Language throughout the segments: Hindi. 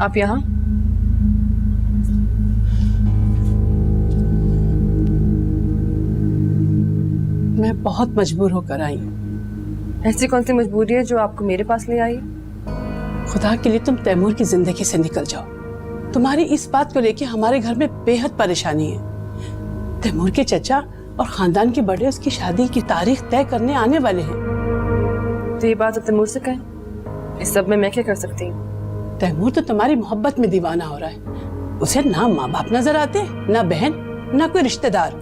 आप यहाँ? मैं बहुत मजबूर होकर आई हूँ। ऐसी कौन सी मजबूरी है जो आपको मेरे पास ले आई? खुदा के लिए तुम तैमूर की जिंदगी से निकल जाओ। तुम्हारी इस बात को लेके हमारे घर में बेहद परेशानी है। तैमूर के चचा और खानदान के बड़े उसकी शादी की तारीख तय करने आने वाले हैं। तो ये बात तैमूर से कहें। इस सब में मैं क्या कर सकती हूँ? तैमूर तो तुम्हारी मोहब्बत में दीवाना हो रहा है। उसे ना माँ बाप नजर आते, ना बहन, ना कोई रिश्तेदार,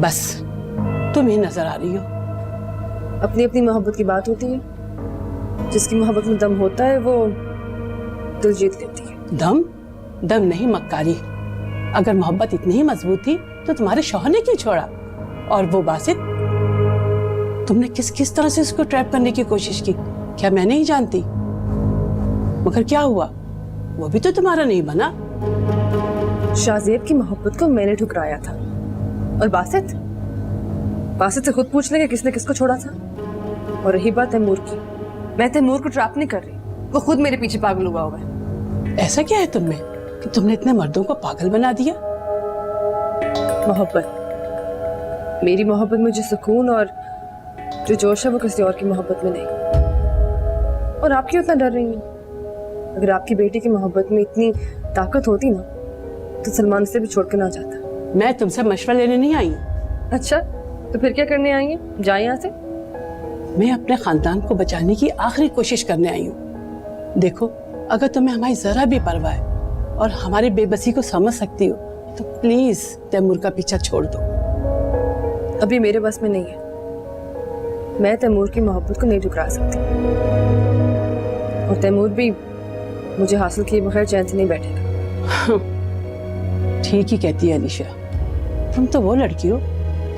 बस तुम ही नजर आ रही हो। अपनी अपनी मोहब्बत की बात होती है। जिसकी मोहब्बत में दम होता है वो दिल जीत लेती है। दम नहीं मक्कारी। अगर मोहब्बत इतनी ही मजबूत थी तो तुम्हारे शौहर ने क्यों छोड़ा? और वो बासित, तुमने किस किस तरह से उसको ट्रैप करने की कोशिश की, क्या मैं नहीं जानती? मगर क्या हुआ? वो भी तो तुम्हारा नहीं बना। शाहजेब की मोहब्बत को मैंने ठुकराया था। और बासित से खुद पूछ ले कि किसने किसको छोड़ा था। और रही बात तैमूर की, मैं तैमूर को ट्रैप नहीं कर रही, वो खुद मेरे पीछे पागल हुआ हुआ है। ऐसा क्या है तुममें कि तुमने इतने मर्दों को पागल बना दिया? मोहब्बत, मेरी मोहब्बत में जो सुकून और जो जोश है वो किसी और की मोहब्बत में नहीं। और आप क्यों इतना डर रही हैं? अगर आपकी बेटी की मोहब्बत में इतनी ताकत होती ना तो सलमान से भी छोड़ के ना जाता। मैं तुमसे मशवरा लेने नहीं आई हूँ। अच्छा, तो फिर क्या करने आई हैं? जाए यहाँ से। मैं अपने खानदान को बचाने की आखिरी कोशिश करने आई हूँ। देखो, अगर तुम्हें हमारी जरा भी परवाह है और हमारी बेबसी को समझ सकती हो तो प्लीज तैमूर का पीछा छोड़ दो। अभी मेरे बस में नहीं है। मैं तैमूर की मोहब्बत को नहीं ठुकरा सकती और तैमूर भी मुझे हासिल किए बगैर चैन से नहीं बैठेगा। ठीक ही कहती है अलीशा। तुम तो वो लड़की हो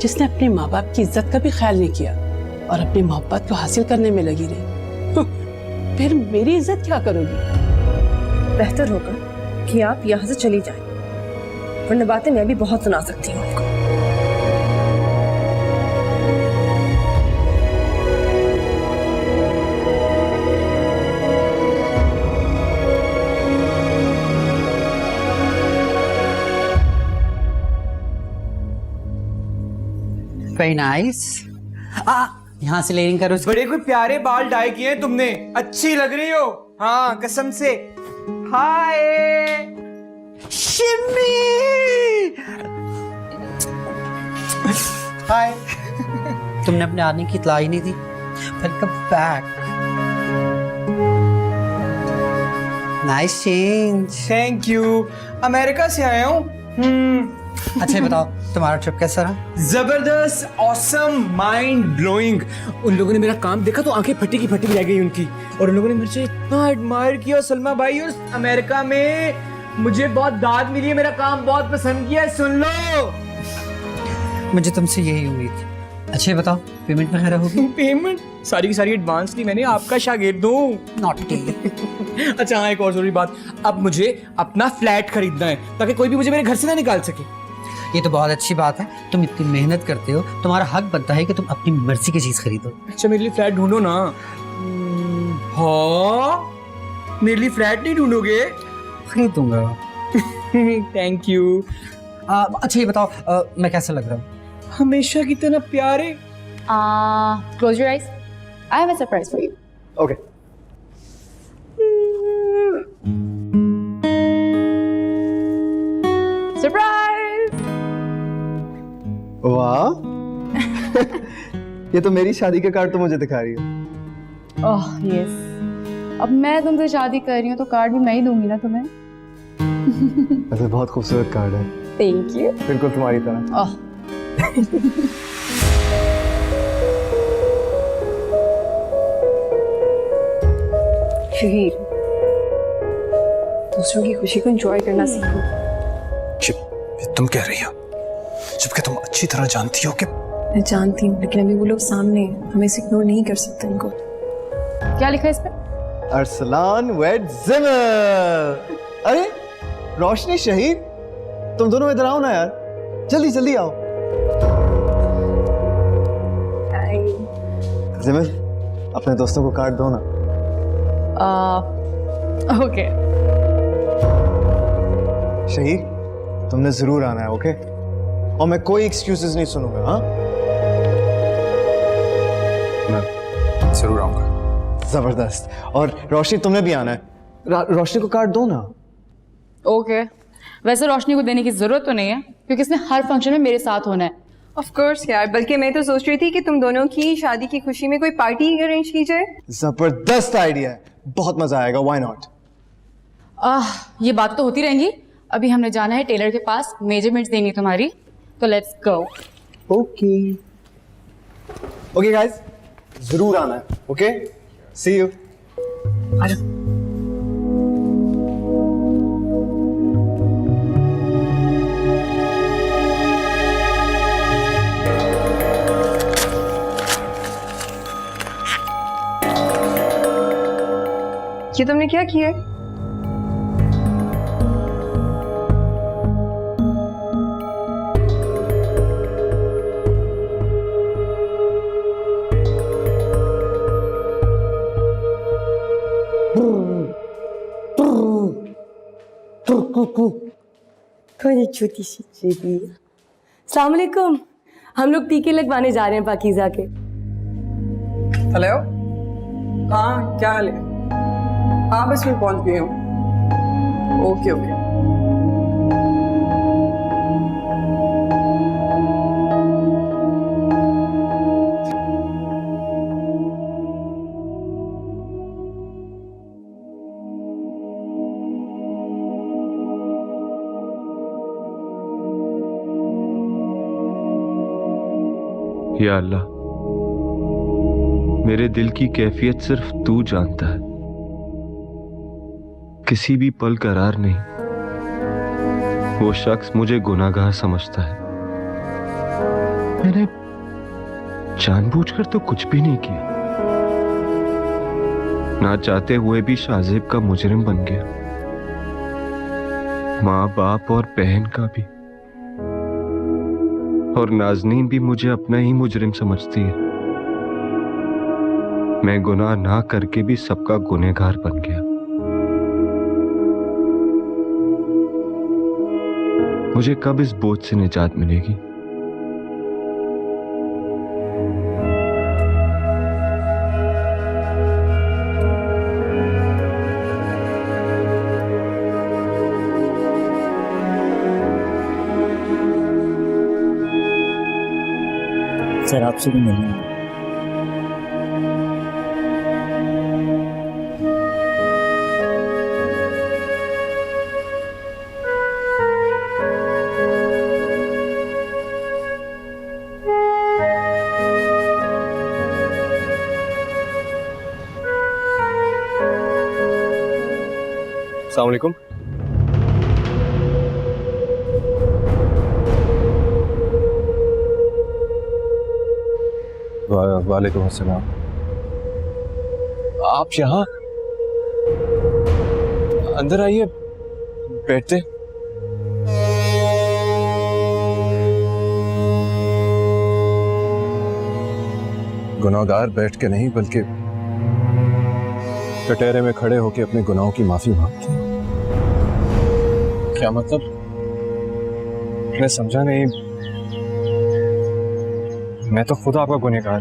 जिसने अपने माँ बाप की इज्जत का भी ख्याल नहीं किया और अपनी मोहब्बत को हासिल करने में लगी रही। फिर मेरी इज्जत क्या करोगी? बेहतर होगा कि आप यहाँ से चली जाएं, वरना बातें मैं भी बहुत सुना सकती हूँ आपको। Very nice. यहाँ से लेयरिंग करो। बड़े कोई प्यारे बाल डाई किए हैं तुमने, अच्छी लग रही हो। हाँ कसम से। हाय शिम्मी। हाय। तुमने अपने आने की इत्तला ही नहीं दी। Welcome back. Nice change. Thank you. America से आया हूँ। अच्छा बताओ, तुम्हारा ट्रिप कैसा रहा? जबरदस्त, ऑसम, माइंड ब्लोइंग। उन लोगों ने मेरा काम देखा तो आंखें फटी की फटी रह गई उनकी। और उन लोगों ने मुझे इतना एडमायर किया सलमा भाई। और अमेरिका में मुझे बहुत दाद मिली है, मेरा काम बहुत पसंद किया है। सुन लो, मुझे तुमसे यही उम्मीद थी। अच्छा बताओ, पेमेंट वगैरह होगी? पेमेंट सारी की सारी एडवांस ली मैंने, आपका शागिर्द हूँ। नॉटी। अच्छा हाँ, एक और जरूरी बात, अब मुझे अपना फ्लैट खरीदना है ताकि कोई भी मुझे मेरे घर से ना निकाल सके। ये तो बहुत अच्छी बात है। तुम इतनी मेहनत करते हो, तुम्हारा हक बनता है कि तुम अपनी मर्जी की चीज खरीदो। अच्छा मेरे लिए फ्लैट ढूंढो ना। हाँ, मेरे लिए फ्लैट नहीं ढूंढोगे? खरीद दूंगा। Thank you. अच्छा ये बताओ, मैं कैसा लग रहा हूँ? हमेशा की तरह प्यारे। Close your eyes. I have a surprise for you. Okay. Surprise! वाह। ये तो मेरी शादी का कार्ड तो मुझे दिखा रही है। Oh yes. अब मैं तुमसे शादी कर रही हूँ तो कार्ड भी मैं ही दूंगी ना तुम्हें। वैसे बहुत खूबसूरत कार्ड है। Thank you. बिल्कुल तुम्हारी तरह। Oh. शहीर, दूसरों की खुशी को एंजॉय करना सीखो। चुप, तुम कह रही हो जबकि तुम अच्छी तरह जानती हो कि मैं जानती हूँ, लेकिन अभी वो लोग सामने हैं, हमें इसे इग्नोर नहीं कर सकते इनको। क्या लिखा है इस पे? अरसलान वेड जिमर। अरे रोशनी, शहीद, तुम दोनों इधर आओ ना यार, जल्दी जल्दी आओ। जिमर, अपने दोस्तों को कार्ड दो ना। Okay. शहीद, तुमने जरूर आना है, ओके? और मैं कोई एक्सक्यूजेस नहीं सुनूंगा, हाँ? मैं जरूर आऊंगा। जबरदस्त। और रोशनी, तुमने भी आना है। रोशनी को कार्ड दो ना। ओके वैसे रोशनी को देने की जरूरत तो नहीं है क्योंकि इसने हर फंक्शन में मेरे साथ होना है। ऑफ कोर्स यार, बल्कि मैं तो सोच रही थी कि तुम दोनों की शादी की खुशी में कोई पार्टी अरेंज की जाए। जबरदस्त आइडिया है, बहुत मजा आएगा, व्हाई नॉट? ये बात तो होती रहेंगी। अभी हमने जाना है टेलर के पास, मेजरमेंट्स देनी तुम्हारी, तो let's go. Okay okay guys, जरूर आना है, ओके? C you. ये तुमने क्या किया है? थोड़ी छोटी सी चीज़। अस्सलाम वालेकुम, हम लोग टीके लगवाने जा रहे हैं पाकीज़ा के। हेलो, हाँ क्या हाल है? हाँ बस मैं पहुंच गई हूँ। Okay okay. या अल्लाह, मेरे दिल की कैफियत सिर्फ तू जानता है। किसी भी पल करार नहीं। वो शख्स मुझे गुनाहगार समझता है। मैंने जानबूझकर तो कुछ भी नहीं किया। ना चाहते हुए भी शाहजेब का मुजरिम बन गया। माँ बाप और बहन का भी। और नाजनीन भी मुझे अपना ही मुजरिम समझती है। मैं गुनाह ना करके भी सबका गुनहगार बन गया। मुझे कब इस बोझ से निजात मिलेगी? सर आपसे भी मिलना है। अस्सलाम वालेकुम। वालेकुम अस्सलाम। आप यहाँ? अंदर आइए, बैठते। गुनाहगार बैठ के नहीं बल्कि कटहरे में खड़े होकर अपने गुनाहों की माफी मांगते हैं। क्या मतलब? मैं समझा नहीं। मैं तो खुद आपका गुनहगार।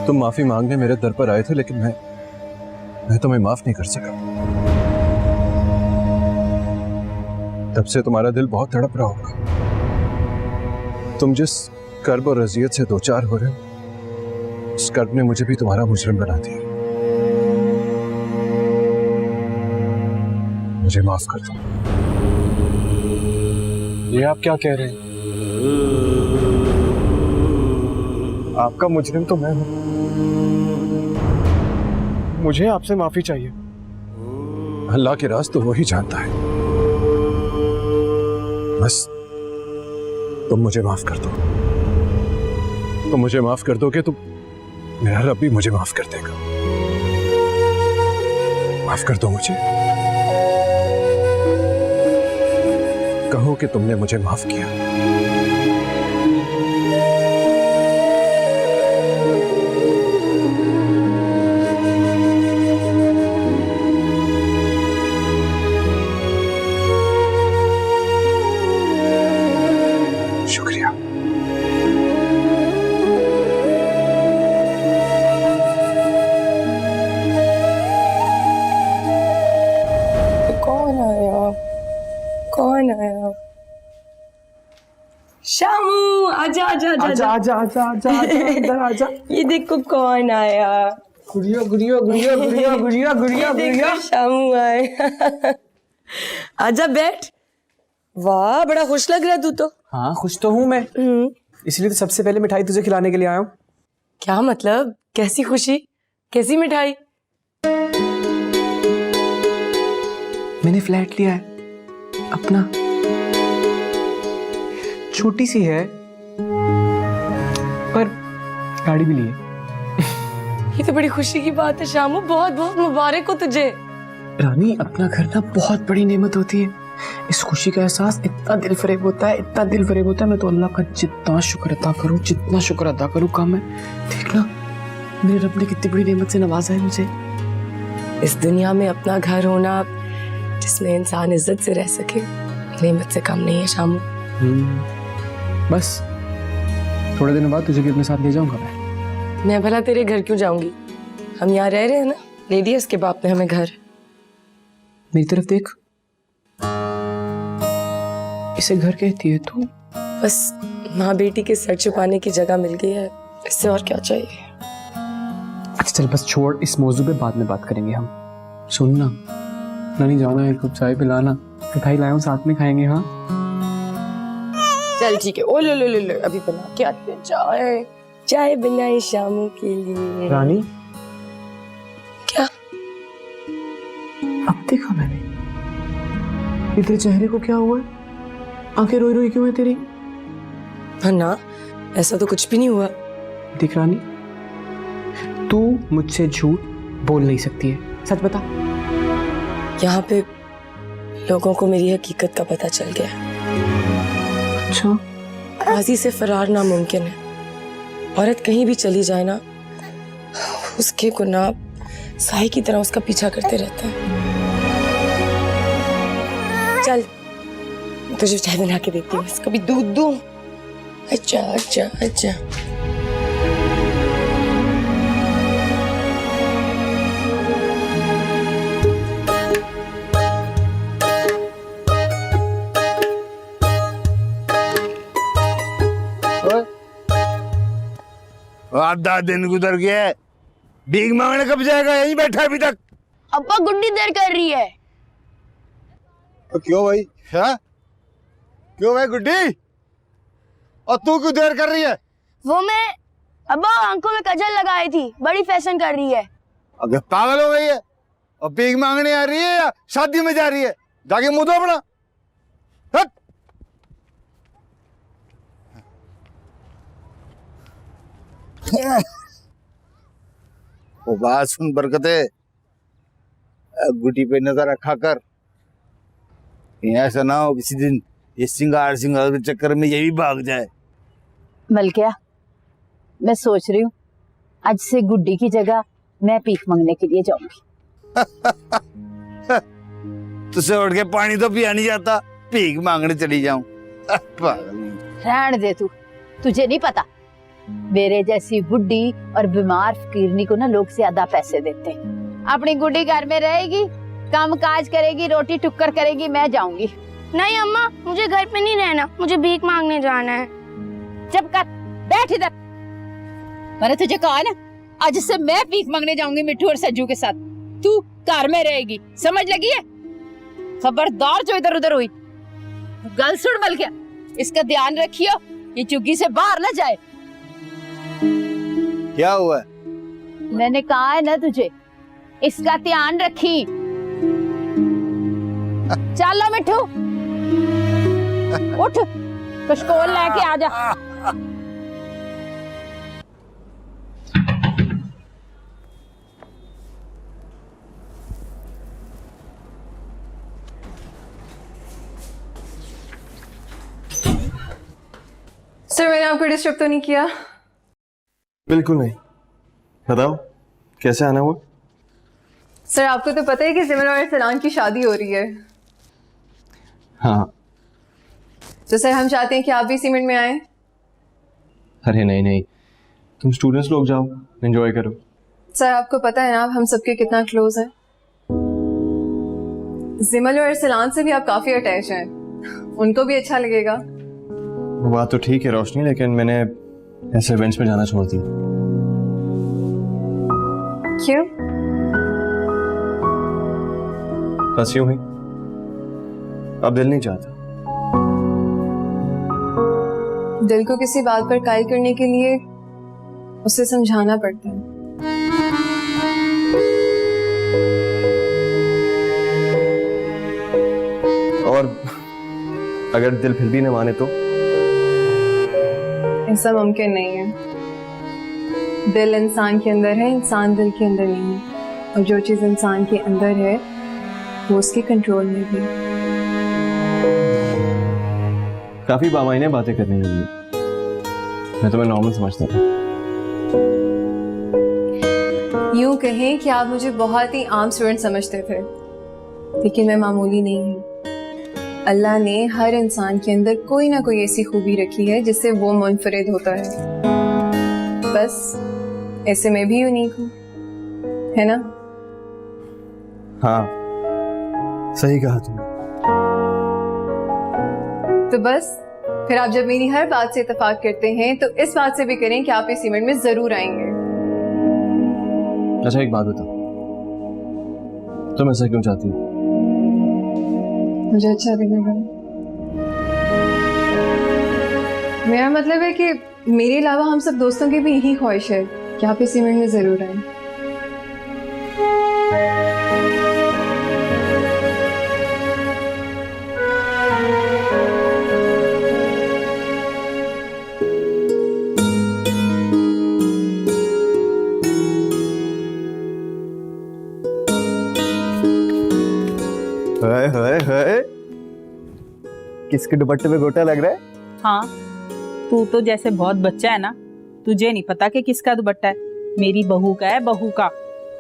तुम माफी मांगने मेरे दर पर आए थे, लेकिन मैं तुम्हें माफ नहीं कर सका। तब से तुम्हारा दिल बहुत तड़प रहा होगा। तुम जिस कर्ब और अजियत से दो चार हो रहे हो, उस कर्ब ने मुझे भी तुम्हारा मुजरिम बना दिया। मुझे माफ कर दो। ये आप क्या कह रहे हैं? आपका मुजरिम तो मैं हूं। मुझे आपसे माफी चाहिए। अल्लाह के राज तो वही जानता है। बस तुम मुझे माफ कर दो। तुम मुझे माफ कर दोगे तो मेरा रब भी मुझे माफ कर देगा। माफ कर दो मुझे। कहो कि तुमने मुझे माफ किया। आजा आजा आजा आजा अंदर आजा। ये देखो कौन आया। गुड़िया गुड़िया गुड़िया गुड़िया गुड़िया गुड़िया गुड़िया। शामू आए। आजा बैठ। वाह बड़ा खुश लग रहा है तू तो। हाँ खुश तो हूँ मैं, इसलिए तो सबसे पहले मिठाई तुझे खिलाने के लिए आया हूँ। क्या मतलब, कैसी खुशी, कैसी मिठाई? मैंने फ्लैट लिया है अपना, छोटी सी है पर गाड़ी भी ली है। ये तो बड़ी खुशी की बात है शामू, बहुत बहुत मुबारक हो तुझे। रानी अपना घर ना बहुत बड़ी नेमत होती है, इस खुशी का एहसास इतना दिल फरेब होता है, इतना दिल फरेब होता है। मैं तो अल्लाह का जितना शुक्र अदा करूं, जितना शुक्र अदा करूं कम है। देखना मेरे रब ने कितनी बड़ी नेमत से नवाजा है मुझे। इस दुनिया में अपना घर होना जिसमें इंसान इज्जत से रह सके नेमत से कम नहीं है शामू। बस थोड़े दिनों बाद तुझे भी अपने साथ ले जाऊंगा मैं भला तेरे घर क्यों जाऊंगी, हम यहाँ रह रहे हैं ना, ले दिया इसके बाप ने हमें घर। मेरी तरफ देख, इसे घर कहती है तू? बस माँ बेटी के सर छुपाने की जगह मिल गई है, इससे और क्या चाहिए। अच्छा चल बस छोड़, इस मौजू पे बाद में बात करेंगे हम। सुन ना, नानी जाना है, कब चाय पिलाना, मिठाई लाया हूँ साथ में खाएंगे। हाँ चल ठीक है। ओ लो लो लो लो, अभी बना के आते हैं चाय। चाय बनाई शामू के लिए। रानी क्या? अब देखा मैंने, ये तेरे चेहरे को क्या हुआ है? आंखें रोई रोई क्यों है तेरी? हाँ ना, ऐसा तो कुछ भी नहीं हुआ। देख रानी, तू मुझसे झूठ बोल नहीं सकती है, सच बता। यहाँ पे लोगों को मेरी हकीकत का पता चल गया। अच्छा? माजी से फरार नामुमकिन है। औरत कहीं भी चली जाए ना, उसके गुनाह साई की तरह उसका पीछा करते रहते हैं। चल तुझे चाय बना के देती हूँ, इसका भी दूध दूँ। अच्छा अच्छा अच्छा। आधा दिन गुजर गया, भीख मांगने कब जाएगा? यहीं बैठा अभी तक। अब्बा गुड्डी देर कर रही है। तो क्यों भाई? हाँ क्यों भाई गुड्डी? और तू क्यों देर कर रही है? वो मैं अब्बा आंखों में काजल लगाई थी, बड़ी फैशन कर रही है। अगर पागल हो गई है और भीख मांगने आ रही है या शादी में जा रही है? जाके मुंह धो अपना। हट। वो बात सुन बरकते, गुड्डी पे नजर रखा कर, ऐसा ना हो किसी दिन ये सिंगार के चक्कर में ये भी भाग जाए। मलकिया, मैं सोच रही हूँ आज से गुड्डी की जगह मैं भीख मांगने के लिए जाऊंगी। तुझसे उठ के पानी तो पिया नहीं जाता, भीख मांगने चली जाऊं? रहने दे तू, तुझे नहीं पता मेरे जैसी बुड्ढी और बीमार फकीरनी को ना लोग ज्यादा पैसे देते हैं। अपनी गुड्डी घर में रहेगी, काम काज करेगी, रोटी टुक्कर करेगी, मैं जाऊंगी। नहीं अम्मा, मुझे घर पे नहीं रहना, मुझे भीख मांगने जाना है। चुप कर, बैठ इधर। मैंने तुझे कहा ना, आज से मैं भीख मांगने जाऊंगी मिट्टू और सज्जू के साथ, तू घर में रहेगी, समझ लगी है? खबरदार जो इधर उधर हुई। गल सुन मलकिया, इसका ध्यान रखियो, ये चुग्गी से बाहर ना जाए। क्या हुआ? मैंने कहा है ना तुझे, इसका ध्यान रखी। चलो मिट्टू, उठ, कशकोल लेके आ जा। सर मैंने आपको डिस्टर्ब तो नहीं किया? बिल्कुल नहीं, बताओ कैसे आना हुआ? सर आपको तो पता है कि जिमन और सलान की शादी हो रही है। हाँ। तो सर हम चाहते हैं कि आप भी इस इवेंट में आए। अरे नहीं नहीं, तुम स्टूडेंट्स लोग जाओ, एंजॉय करो। सर आपको पता है ना हम सबके कितना क्लोज हैं। जिमल और सलान से भी आप काफी अटैच हैं, उनको भी अच्छा लगेगा। वो बात तो ठीक है रोशनी, लेकिन मैंने ऐसे इवेंट्स में जाना छोड़ दिया। क्यों? बस यूं ही, अब दिल नहीं चाहता। दिल को किसी बात पर कायल करने के लिए उसे समझाना पड़ता है। और अगर दिल फिर भी न माने तो? ऐसा मुमकिन नहीं है। दिल इंसान के अंदर है, इंसान दिल के अंदर नहीं है। और जो चीज इंसान के अंदर है वो उसके कंट्रोल में भी है। काफी बामाइने बातें करने लगी। मैं तुम्हें नॉर्मल समझता था। यूं कहें कि आप मुझे बहुत ही आम स्टूडेंट समझते थे, लेकिन मैं मामूली नहीं हूँ। अल्लाह ने हर इंसान के अंदर कोई ना कोई ऐसी खूबी रखी है जिससे वो मुनफरिद होता है। बस ऐसे मैं भी यूनिक हूँ, है ना? हाँ, सही कहा तुमने। तो बस फिर आप जब मेरी हर बात से इत्तेफाक करते हैं तो इस बात से भी करें कि आप इस इवेंट में जरूर आएंगे। अच्छा एक बात बताओ, तुम ऐसा क्यों चाहती हो? मुझे अच्छा लगेगा। मेरा मतलब है कि मेरे अलावा हम सब दोस्तों की भी यही ख्वाहिश है कि आप इस इवेंट में जरूर आए। हाय हाय हाय, किसके दुपट्टे पे गोटा लग रहा है? हाँ, तू तो जैसे बहुत बच्चा है ना, तुझे नहीं पता कि किसका दुपट्टा है। मेरी बहू का है, बहू का।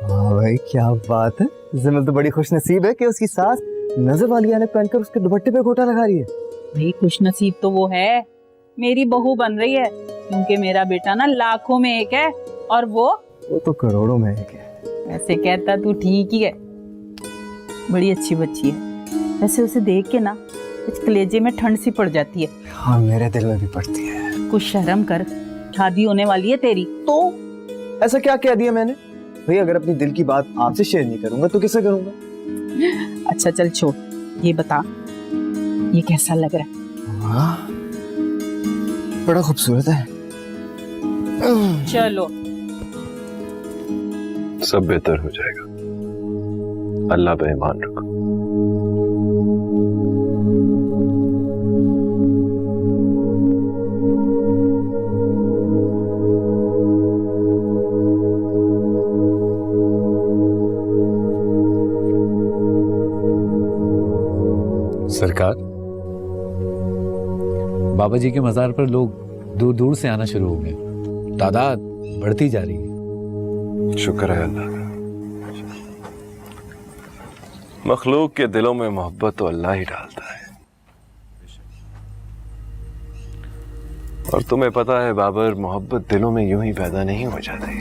हाँ भाई क्या बात है, जिमल तो बड़ी खुश नसीब है कि उसकी सास नजर वाली ऐनक पहनकर उसके दुपट्टे पे गोटा लगा रही है। भाई खुश नसीब तो वो है, मेरी बहू बन रही है, क्योंकि मेरा बेटा ना लाखों में एक है और वो तो करोड़ों में एक है। ऐसे कहता तू ठीक ही है। बड़ी अच्छी बच्ची है, वैसे उसे देख के ना कुछ कलेजे में ठंड सी पड़ जाती है। हाँ मेरे दिल में भी पड़ती है। कुछ शर्म कर, शादी होने वाली है तेरी। तो ऐसा क्या कह दिया मैंने? भाई अगर अपनी दिल की बात आपसे शेयर नहीं करूंगा तो किससे करूंगा? अच्छा चल छोड़, ये बता ये कैसा लग रहा है? वाह, बड़ा खूबसूरत है। चलो सब बेहतर हो जाएगा, अल्लाह पे ईमान रखो। सरकार, बाबा जी के मजार पर लोग दूर दूर से आना शुरू हो गए, तादाद बढ़ती जा रही है। शुक्र है अल्लाह का। मखलूक के दिलों में मोहब्बत तो अल्लाह ही डालता है। और तुम्हें पता है बाबर, मोहब्बत दिलों में यूं ही पैदा नहीं हो जाती।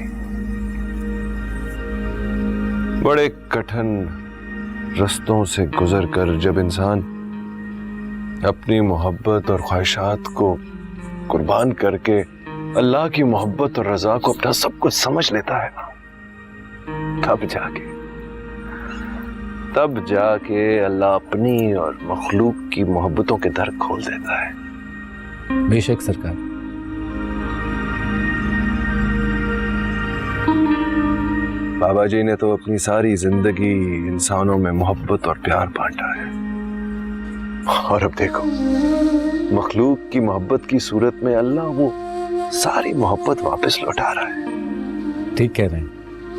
बड़े कठिन रस्तों से गुजरकर जब इंसान अपनी मोहब्बत और ख्वाहिशात को कुर्बान करके अल्लाह की मोहब्बत और रजा को अपना सब कुछ समझ लेता है ना, तब जाके अल्लाह अपनी और मखलूक की मोहब्बतों के दर खोल देता है। बेशक सरकार। बाबा जी ने तो अपनी सारी जिंदगी इंसानों में मोहब्बत और प्यार बांटा है, और अब देखो मखलूक की मोहब्बत की सूरत में अल्लाह वो सारी मोहब्बत वापस लौटा रहा है। ठीक कह रहे हैं,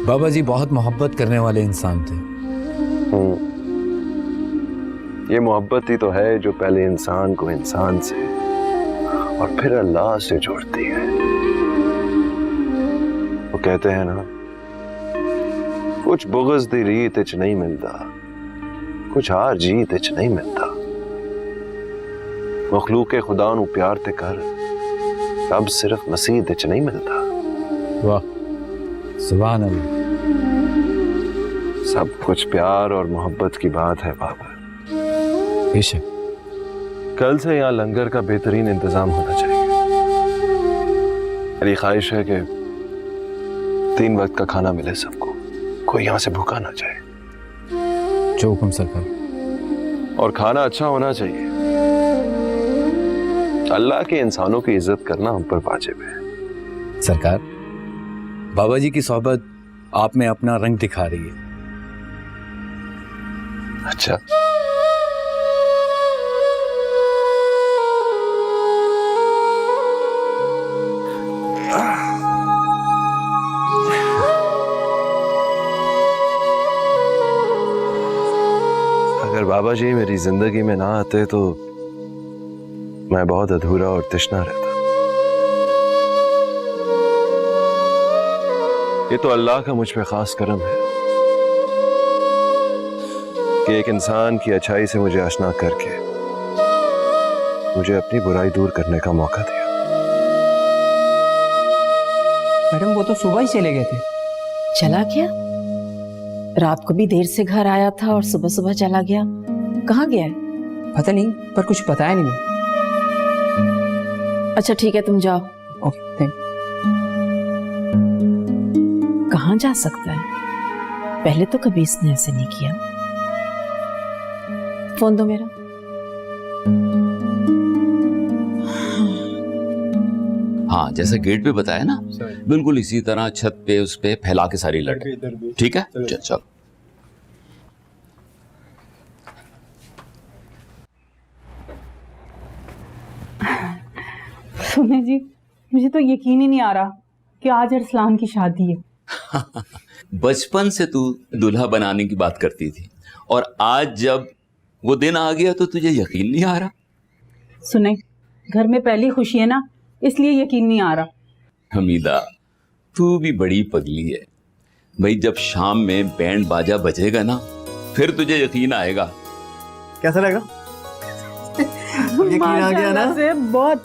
बाबा जी बहुत मोहब्बत करने वाले इंसान थे। ये मोहब्बत ही तो है जो पहले इंसान को इंसान से और फिर अल्लाह से जोड़ती है। वो कहते हैं ना, कुछ बुग़्ज़ दी रीत इच नहीं मिलता, कुछ हार जीत इच नहीं मिलता। मखलूक खुदा नू प्यार ते कर, अब सिर्फ मसीह इच नहीं मिलता। वाह, सुभान अल्लाह। सब कुछ प्यार और मोहब्बत की बात है बाबा। बेशक, कल से यहाँ लंगर का बेहतरीन इंतजाम होना चाहिए। मेरी ख्वाहिश है कि 3 वक्त का खाना मिले सबको, कोई यहाँ से भूखा ना जाए। जो हुक्म सरकार। और खाना अच्छा होना चाहिए। अल्लाह के इंसानों की इज्जत करना हम पर वाजिब है। सरकार, बाबा जी की सोहबत आप में अपना रंग दिखा रही है। अच्छा, अगर बाबा जी मेरी जिंदगी में ना आते तो मैं बहुत अधूरा और तृष्णा रहता। ये तो अल्लाह का मुझ पे खास करम है कि एक इंसान की अच्छाई से मुझे आशना करके मुझे अपनी बुराई दूर करने का मौका दिया। मैडम वो तो सुबह ही चले गए थे। चला गया? रात को भी देर से घर आया था और सुबह सुबह चला गया। कहाँ गया है? पता नहीं, पर कुछ बताया नहीं मैं। अच्छा ठीक है, तुम जाओ। Okay, thank. कहाँ जा सकता है? पहले तो कभी इसने ऐसे नहीं किया। फोन दो मेरा। हाँ, जैसा गेट पे बताया ना, बिल्कुल इसी तरह छत पे उस पे फैला के सारी लड़के। ठीक है, चल। सुने जी, मुझे तो यकीन ही नहीं आ रहा कि आज अरसलान की शादी है। बचपन से तू दूल्हा बनाने की बात करती थी और आज जब वो दिन आ गया तो तुझे यकीन नहीं आ रहा। सुने, घर में पहली खुशी है ना, इसलिए यकीन नहीं आ रहा। हमीदा, तू भी बड़ी पगली है भाई। जब शाम में बैंड बाजा बजेगा ना, फिर तुझे यकीन आएगा। कैसा लगा? यकीन आ गया ना? से बहुत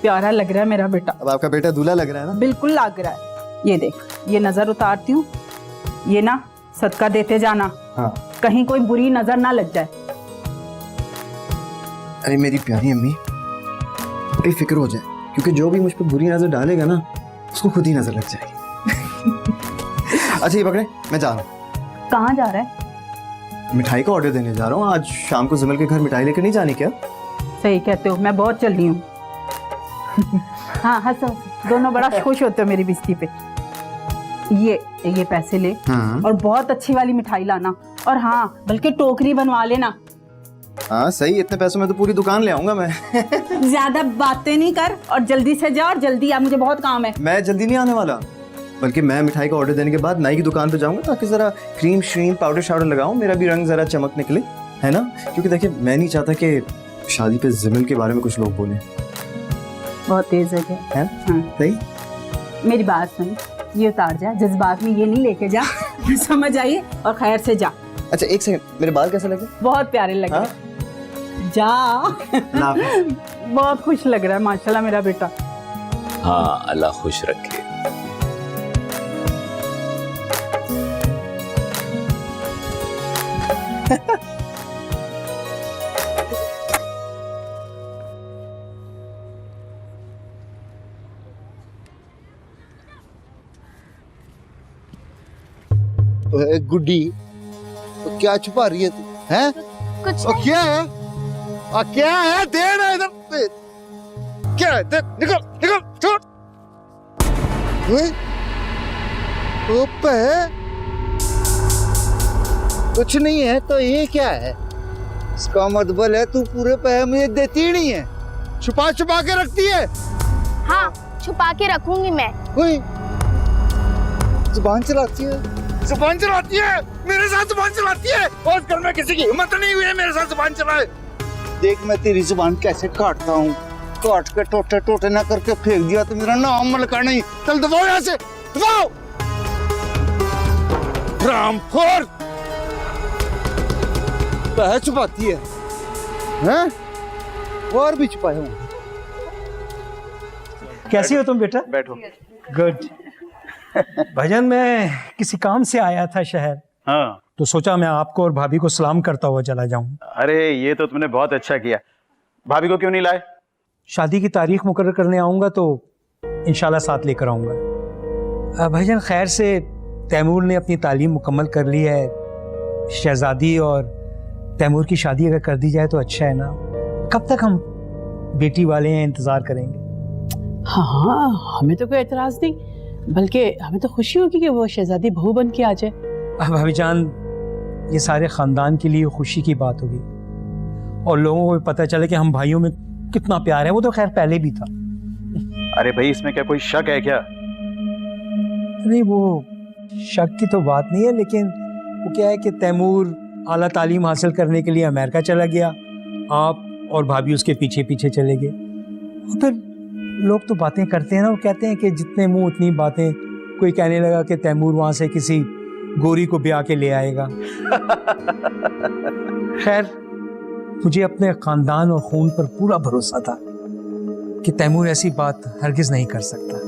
प्यारा लग रहा है मेरा बेटा। अब आपका बेटा दूल्हा लग रहा है ना? बिल्कुल लग रहा है। ये देख, ये नजर उतारती हूँ, ये ना सदका देते जाना। हाँ। कहीं कोई बुरी नजर ना लग जाए। अरे मेरी प्यारी अम्मी, कोई फिक्र हो जाए, क्योंकि जो भी मुझ पर बुरी नजर डालेगा ना, उसको खुद ही नजर लग जाएगी। अच्छा ये पकड़े, मैं जा रहा हूँ। कहाँ जा रहा है? मिठाई का ऑर्डर देने जा रहा हूँ। आज शाम को जमल के घर मिठाई लेकर नहीं जानी क्या? सही कहते हो, मैं बहुत चल रही हूँ। हाँ हंसो, दोनों बड़ा खुश होते हो मेरी बिस्ती पे। ये पैसे ले। हाँ। और बहुत अच्छी वाली मिठाई लाना। और हाँ, बल्कि टोकरी बनवा लेना। हाँ सही, इतने पैसों में तो पूरी दुकान ले आऊंगा मैं। ज्यादा बातें नहीं कर और जल्दी से जा और जल्दी आ, मुझे बहुत काम है। मैं जल्दी नहीं आने वाला, बल्कि मैं मिठाई का ऑर्डर देने के बाद नाई की दुकान पे जाऊंगा ताकि जरा क्रीम श्रीम पाउडर शाउडर लगाऊं, मेरा भी रंग जरा चमक निकले, है ना? क्योंकि देखिए मैं नहीं चाहता कि शादी पे जिमिल के बारे में कुछ लोग बोले। बहुत तेज है हाँ? सही। मेरी बात सुन, ये उतार जा, जज्बात में ये नहीं लेके जा। समझ आइए, और खैर से जा। अच्छा एक सेकंड, मेरे बाल कैसे लगे? बहुत प्यारे लग रहे। जा। बहुत खुश लग रहा है माशाल्लाह मेरा बेटा। हाँ, अल्लाह खुश रखे। गुड्डी, तो क्या छुपा रही है तू? हैं? कुछ और क्या है? और क्या है? दे ना इधर। क्या है? दे, निकल निकल छोड़। ओपे, कुछ नहीं है तो ये क्या है? इसका मतलब है तू पूरे पैसे मुझे देती ही नहीं है, छुपा छुपा के रखती है। हाँ, छुपा के रखूंगी मैं। जुबान चलाती है, जुबान चलाती है, मेरे साथ जुबान चलाती है। और घर में किसी की हिम्मत नहीं हुई है मेरे साथ जुबान चलाए। देख मैं तेरी जुबान कैसे काटता हूँ, काट के टोटे टोटे ना करके फेंक दिया तो मेरा नाम मलका नहीं। चल दबाओ यहाँ से, दबाओ। रामखोर, पैसे छुपाती है, हैं? और भी छुपाए हूँ। कैसी हो तुम बेटा? बैठो। गुड। भाईजान मैं किसी काम से आया था शहर। हाँ। तो सोचा मैं आपको और भाभी को सलाम करता हुआ चला जाऊं। अरे ये तो तुमने बहुत अच्छा किया। भाभी को क्यों नहीं लाए? शादी की तारीख मुकर्रर करने आऊँगा तो इंशाल्लाह साथ लेकर आऊँगा। भाईजान खैर से तैमूर ने अपनी तालीम मुकम्मल कर ली है। शहजादी और तैमूर की शादी अगर कर दी जाए तो अच्छा है ना। कब तक हम बेटी वाले हैं, इंतज़ार करेंगे। हाँ, हमें तो कोई एतराज़ नहीं, बल्कि हमें तो खुशी होगी कि वो शहजादी बहू बन के आ जाए। भाईजान ये सारे ख़ानदान के लिए खुशी की बात होगी और लोगों को भी पता चले कि हम भाइयों में कितना प्यार है। वो तो खैर पहले भी था। अरे भाई, इसमें क्या कोई शक है क्या? नहीं, वो शक की तो बात नहीं है, लेकिन वो क्या है कि तैमूर आला तालीम हासिल करने के लिए अमेरिका चला गया, आप और भाभी उसके पीछे पीछे चले गए। और फिर लोग तो बातें करते हैं ना, वो कहते हैं कि जितने मुंह उतनी बातें। कोई कहने लगा कि तैमूर वहाँ से किसी गोरी को ब्याह के ले आएगा। खैर, मुझे अपने खानदान और खून पर पूरा भरोसा था कि तैमूर ऐसी बात हरगिज नहीं कर सकता।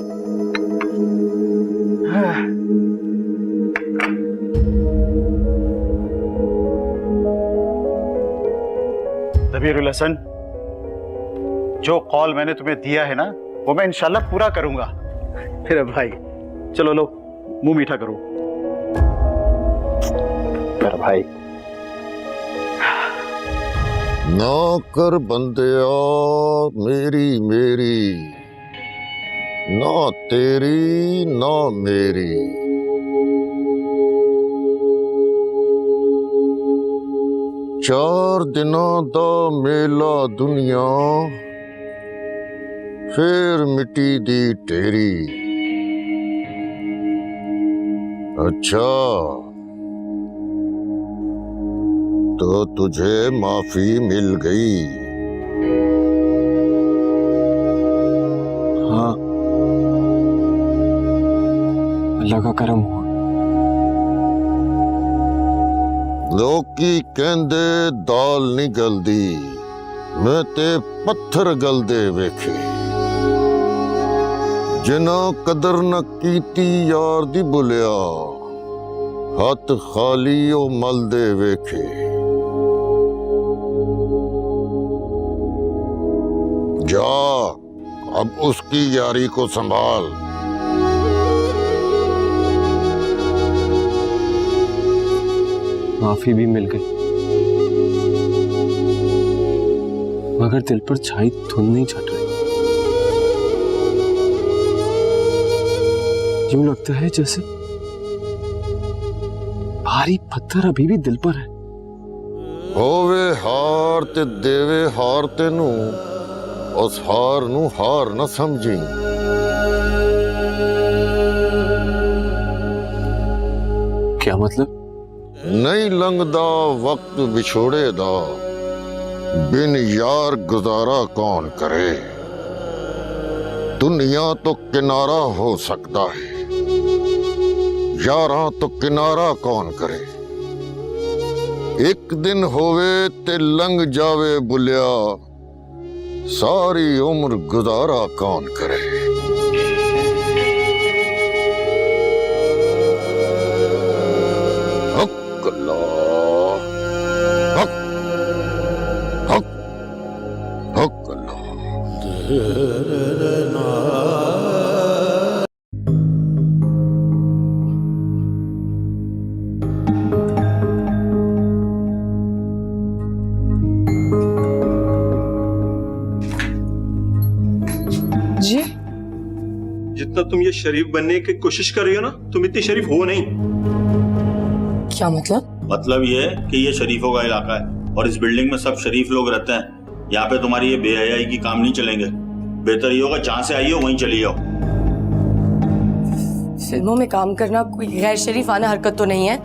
ज़बीरुल हसन, जो कॉल मैंने तुम्हें दिया है ना, वो मैं इंशाल्लाह पूरा करूंगा। मेरे भाई, चलो लो, मुंह मीठा करो। मेरा भाई। नौकर बंदिया मेरी मेरी, ना तेरी ना मेरी। चार दिनों दा मेला दुनिया, फिर मिट्टी दी टेरी। अच्छा, तो तुझे माफी मिल गई? हाँ, अल्लाह का करम हुआ। लोकी कहंदे दाल नहीं गलदी, मैं ते पत्थर गलदे वेखे। जिना कदर न कीती यार दी बुलिया, हाथ खाली ओ मल दे वेखे। जा, अब उसकी यारी को संभाल। माफी भी मिल गई, मगर दिल पर छाई धुंध नहीं छट रही। यूं लगता है जैसे भारी पत्थर अभी भी दिल पर है। होवे हार ते देवे हार तेनू, उस हार नू हार न समझी। क्या मतलब? नहीं लंघदा वक्त बिछोड़े दा, बिन यार गुजारा कौन करे। दुनिया तो किनारा हो सकता है, यारा तो किनारा कौन करे। एक दिन होवे ते लंघ जावे बुलिया, सारी उम्र गुजारा कौन करे। हक अल्लाह, हक हक हक जी, जितना तुम ये शरीफ बनने की कोशिश कर रही हो ना, तुम इतनी शरीफ हो नहीं। क्या मतलब? मतलब ये है कि ये शरीफों का इलाका है और इस बिल्डिंग में सब शरीफ लोग रहते हैं। यहाँ पे तुम्हारी ये बेहयाई की काम नहीं चलेंगे। बेहतर ये होगा जहाँ से आई हो वहीं चली जाओ। फिल्मों में काम करना कोई गैर शरीफाना हरकत तो नहीं है।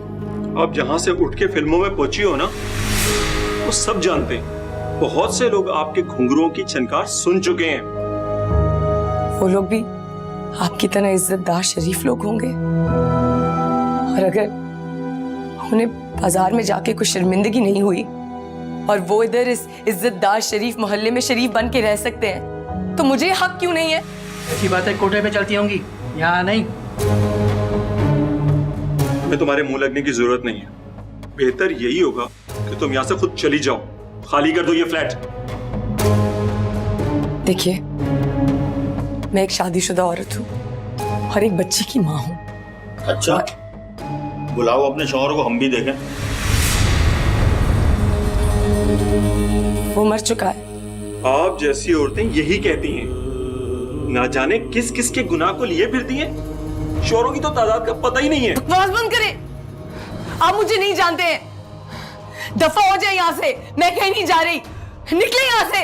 आप जहाँ से उठ के फिल्मों में पहुंची हो ना, वो सब जानते हैं। बहुत से लोग आपके घुंघरुओं की छनकार सुन चुके हैं। वो लोग भी आपकी तरह इज्जतदार शरीफ लोग होंगे, और अगर उन्हें बाजार में जाके कुछ शर्मिंदगी नहीं हुई और वो इधर इस इज्जतदार शरीफ मोहल्ले में शरीफ बन के रह सकते हैं, तो मुझे हक क्यों नहीं है? ऐसी बातें कोटे पे चलती होंगी, यहाँ नहीं। हमें तुम्हारे मुंह लगने की जरूरत नहीं है। बेहतर यही होगा कि तुम यहाँ से खुद चली जाओ, खाली कर दो ये फ्लैट। देखिए, मैं एक शादीशुदा औरत हूँ और एक बच्ची की माँ हूँ। अच्छा, बुलाओ अपने शौहर को, हम भी देखें। वो मर चुका है। आप जैसी औरतें यही कहती हैं, ना जाने किस किस के गुनाह को लिए फिरती हैं। शौहरों की तो तादाद का पता ही नहीं है। बकवास बंद करें, आप मुझे नहीं जानते हैं। दफा हो जाए यहाँ से, मैं कहीं नहीं जा रही, निकले यहाँ से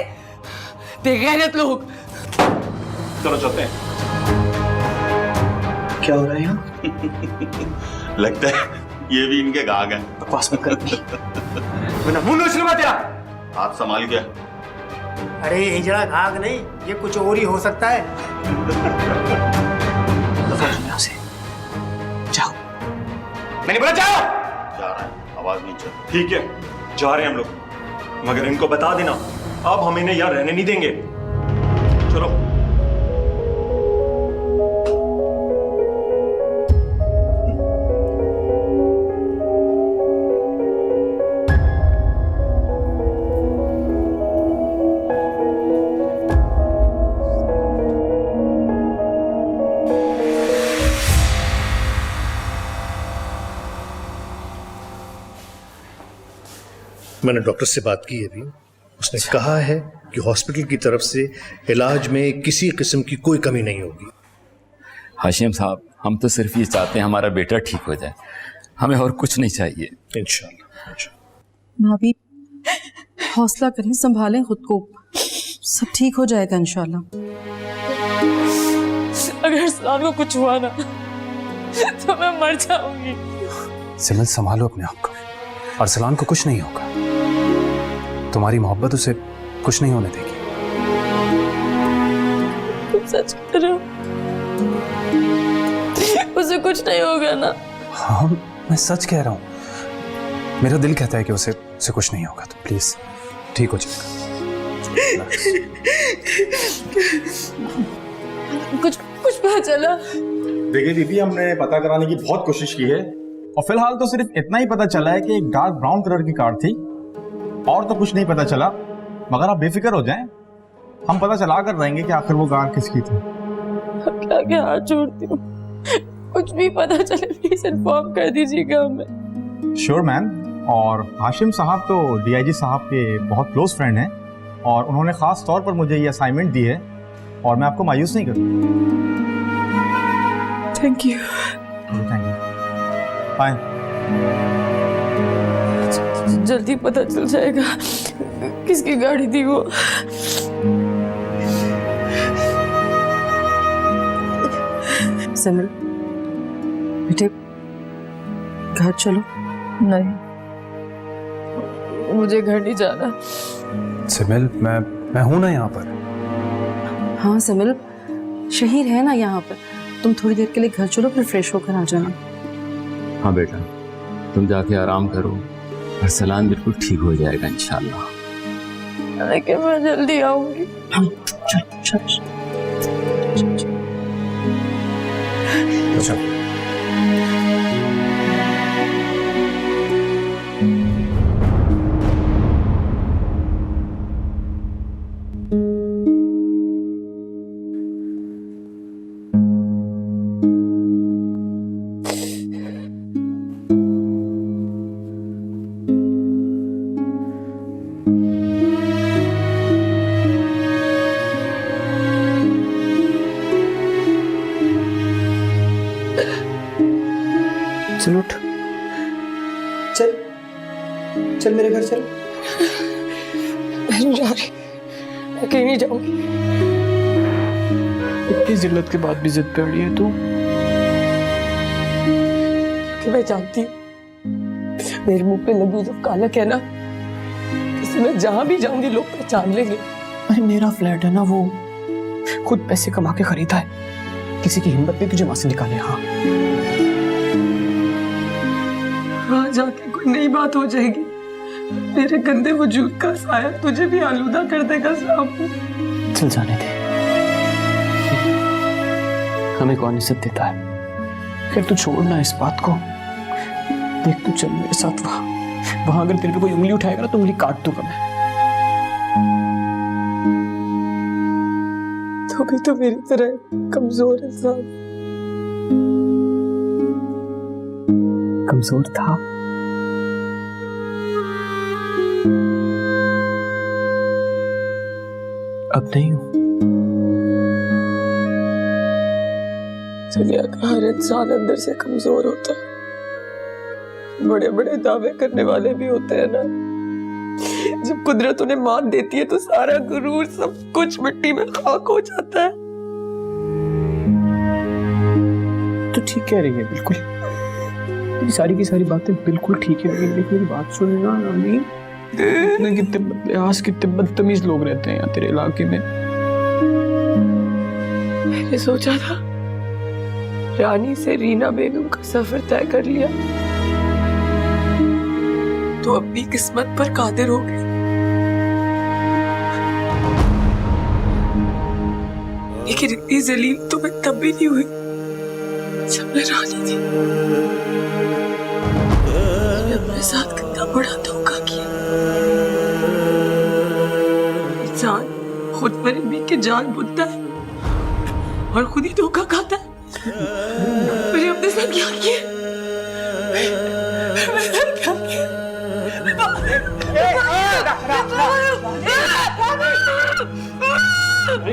बेगैरत लोग। चलो चलते हैं। क्या हो रहा है यहाँ? लगता है ये भी इनके गाग हैं। बकवास मत कर। वरना मुंह नोच लूंगा तेरा। हाथ संभाल के। अरे हिजड़ा घाघ नहीं, ये कुछ और ही हो सकता है। यहाँ से जाओ, मैंने बोला जाओ। जा रहा है, आवाज नहीं चल। ठीक है, जा रहे हैं हम लोग, मगर इनको बता देना अब हम इन्हें यहाँ रहने नहीं देंगे। चलो। मैंने डॉक्टर से बात की अभी, उसने कहा है कि हॉस्पिटल की तरफ से इलाज में किसी किस्म की कोई कमी नहीं होगी। हाशिम साहब, हम तो सिर्फ ये चाहते हैं हमारा बेटा ठीक हो जाए, हमें और कुछ नहीं चाहिए। इंशाल्लाह। भाभी हौसला करें, संभालें खुद को, सब ठीक हो जाएगा इंशाल्लाह। अगर सलाम को कुछ हुआ ना तो मैं मर जाऊंगी। सिमल, संभालो अपने आप को, और सलाम को कुछ नहीं होगा। तुम्हारी मोहब्बत उसे कुछ नहीं होने देगी। तुम सच कह रहे हो? उसे कुछ नहीं होगा ना? हाँ, मैं सच कह रहा हूँ। मेरा दिल कहता है कि उसे कुछ नहीं होगा, तो प्लीज ठीक हो जाएगा। कुछ पता चला? देखिए दीदी, हमने पता कराने की बहुत कोशिश की है और फिलहाल तो सिर्फ इतना ही पता चला है कि एक डार्क ब्राउन कलर की कार थी, और तो कुछ नहीं पता चला। मगर आप बेफिक्र हो जाएं, हम पता चला कर रहेंगे कि आखिर वो कार किसकी थी। क्या हाथ जोड़ती हूँ, कुछ भी पता चले प्लीज इन्फॉर्म कर दीजिएगा हमें। Sure ma'am. और हाशिम साहब तो डीआईजी साहब के बहुत क्लोज फ्रेंड हैं और उन्होंने खास तौर पर मुझे ये असाइनमेंट दी है, और मैं आपको मायूस नहीं करूँगा। Thank you. बाय। जल्दी पता चल जाएगा किसकी गाड़ी थी वो। सिमरन बेटे, घर चलो। नहीं, मुझे घर नहीं जाना। सिमल, मैं हूं ना यहाँ पर। हाँ सिमरन, शहीर है ना यहाँ पर, तुम थोड़ी देर के लिए घर चलो, फिर फ्रेश होकर आ जाना। हाँ बेटा, तुम जाके आराम करो, और सलाम बिल्कुल ठीक हो जाएगा इंशाल्लाह। लेकिन मैं जल्दी आऊंगी। चलो चलो। चल उठ, चल चल मेरे घर चल। मैं नहीं जा रही, मैं कहीं नहीं जाऊंगी। इतनी जिल्लत के बाद भी जिद पे अड़ी है तू। कि मैं जानती हूँ मेरे मुंह पे लगी जो कालक है ना, इसे मैं जहां भी जाऊंगी लोग पहचान लेंगे। अरे मेरा फ्लैट है ना, वो खुद पैसे कमा के खरीदा है, किसी की हिम्मत नहीं तुझे वहां से निकाले। हाँ, वहां जाके कोई नई बात हो जाएगी, मेरे गंदे वजूद का साया तुझे भी आलूदा कर देगा साहब। चल जाने दे, हमें कौन इज्जत देता है। फिर तू छोड़ना इस बात को। देख, तू चल मेरे साथ वहां अगर तेरे पे कोई उंगली उठाएगा ना तो उंगली काट दूंगा मैं। तो भी तो मेरी तरह कमजोर इंसान। कमजोर था, अब नहीं हूं। दुनिया का हर इंसान अंदर से कमजोर होता है। बड़े बड़े दावे करने वाले भी होते हैं ना, जब कुदरत उन्हें मान देती है तो सारा गुरूर सब कुछ मिट्टी में खाक हो जाता है। तो ठीक कह रही है, बिल्कुल ये सारी की सारी बातें बिल्कुल ठीक है, लेकिन मेरी बात सुनना रानी। कितने बदलियास, कितने बदतमीज लोग रहते हैं यहाँ तेरे इलाके में। मैंने सोचा था रानी से रीना बेगम का सफर तय कर लिया तो अपनी किस्मत पर कादिर हो गई, लेकिन इतनी जलील तो मैं तब भी नहीं हुई जब मैं रानी थी। मैंने अपने साथ कितना बड़ा धोखा किया। इंसान खुद फरेबी के जाल बुनता है और खुद ही धोखा खाता है। मैंने अपने साथ क्या किया?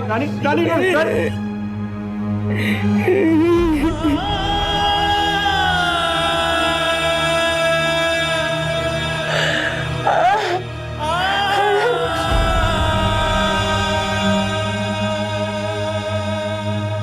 रानी, रानी, रानी, रानी।